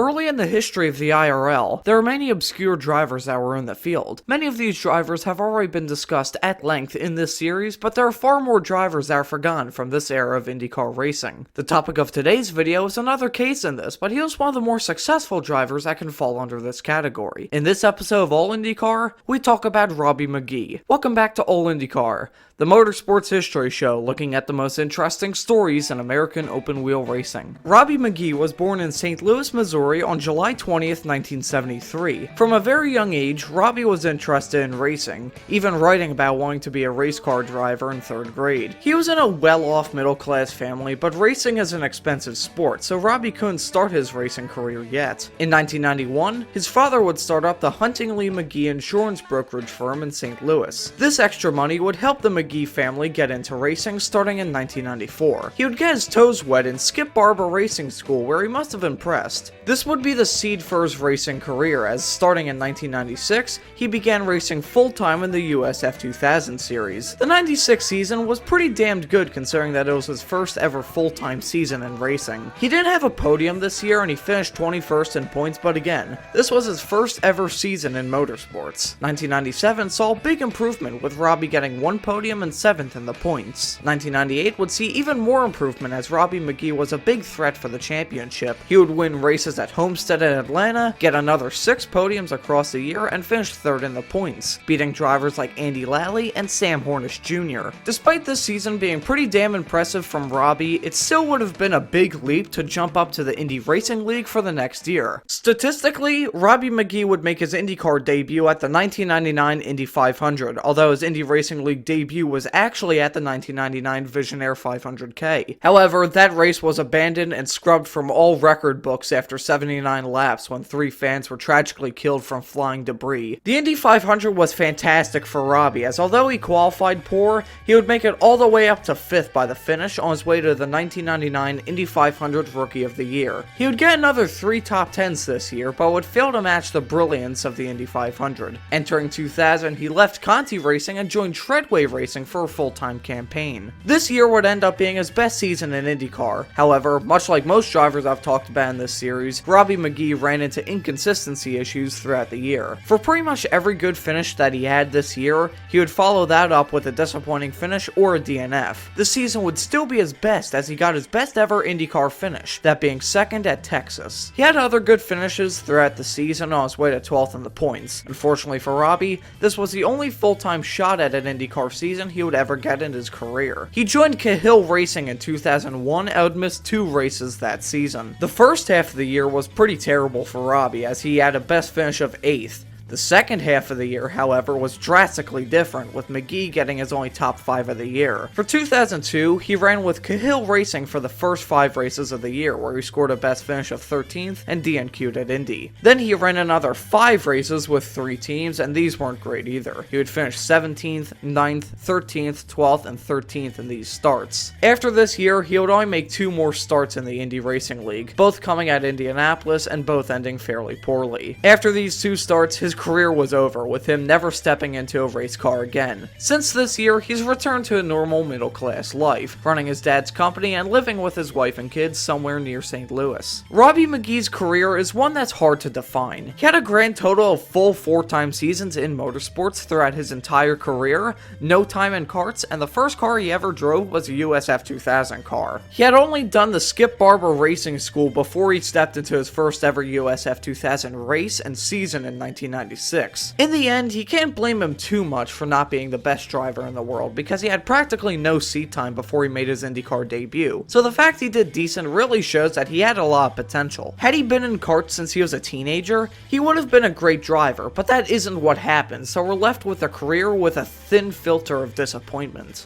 Early in the history of the IRL, there are many obscure drivers that were in the field. Many of these drivers have already been discussed at length in this series, but there are far more drivers that are forgotten from this era of IndyCar racing. The topic of today's video is another case in this, but he was one of the more successful drivers that can fall under this category. In this episode of All IndyCar, we talk about Robby McGehee. Welcome back to All IndyCar, the motorsports history show looking at the most interesting stories in American open-wheel racing. Robby McGehee was born in St. Louis, Missouri on July 20th, 1973. From a very young age, Robby was interested in racing, even writing about wanting to be a race car driver in 3rd grade. He was in a well-off middle-class family, but racing is an expensive sport, so Robby couldn't start his racing career yet. In 1991, his father would start up the Huntington McGehee insurance brokerage firm in St. Louis. This extra money would help the McGehee family get into racing starting in 1994. He would get his toes wet in Skip Barber Racing School, where he must have impressed. This would be the seed for his racing career, as starting in 1996, he began racing full-time in the US F2000 series. The 96 season was pretty damned good considering that it was his first ever full-time season in racing. He didn't have a podium this year and he finished 21st in points, but again, this was his first ever season in motorsports. 1997 saw a big improvement with Robby getting 1 podium and 7th in the points. 1998 would see even more improvement as Robby McGehee was a big threat for the championship. He would win races at Homestead and Atlanta, get another 6 podiums across the year, and finish 3rd in the points, beating drivers like Andy Lally and Sam Hornish Jr. Despite this season being pretty damn impressive from Robby, it still would have been a big leap to jump up to the Indy Racing League for the next year. Statistically, Robby McGehee would make his IndyCar debut at the 1999 Indy 500, although his Indy Racing League debut was actually at the 1999 Visionaire 500K. However, that race was abandoned and scrubbed from all record books after 79 laps when 3 fans were tragically killed from flying debris. The Indy 500 was fantastic for Robby, as although he qualified poor, he would make it all the way up to 5th by the finish on his way to the 1999 Indy 500 Rookie of the Year. He would get another 3 top 10s this year, but would fail to match the brilliance of the Indy 500. Entering 2000, he left Conti Racing and joined Treadway Racing for a full-time campaign. This year would end up being his best season in IndyCar. However, much like most drivers I've talked about in this series, Robby McGehee ran into inconsistency issues throughout the year. For pretty much every good finish that he had this year, he would follow that up with a disappointing finish or a DNF. The season would still be his best as he got his best ever IndyCar finish, that being 2nd at Texas. He had other good finishes throughout the season on his way to 12th in the points. Unfortunately for Robby, this was the only full-time shot at an IndyCar season he would ever get in his career. He joined Cahill Racing in 2001 and would miss 2 races that season. The first half of the year was pretty terrible for Robby as he had a best finish of 8th. The second half of the year, however, was drastically different, with McGehee getting his only top 5 of the year. For 2002, he ran with Cahill Racing for the first 5 races of the year, where he scored a best finish of 13th and DNQ'd at Indy. Then he ran another 5 races with 3 teams, and these weren't great either. He would finish 17th, 9th, 13th, 12th, and 13th in these starts. After this year, he would only make 2 more starts in the Indy Racing League, both coming at Indianapolis and both ending fairly poorly. After these 2 starts, his career was over, with him never stepping into a race car again. Since this year, he's returned to a normal middle-class life, running his dad's company and living with his wife and kids somewhere near St. Louis. Robby McGehee's career is one that's hard to define. He had a grand total of full 4-time seasons in motorsports throughout his entire career, no time in karts, and the first car he ever drove was a US F2000 car. He had only done the Skip Barber Racing School before he stepped into his first ever US F2000 race and season in 1996. In the end, he can't blame him too much for not being the best driver in the world, because he had practically no seat time before he made his IndyCar debut, so the fact he did decent really shows that he had a lot of potential. Had he been in karts since he was a teenager, he would have been a great driver, but that isn't what happened, so we're left with a career with a thin filter of disappointment.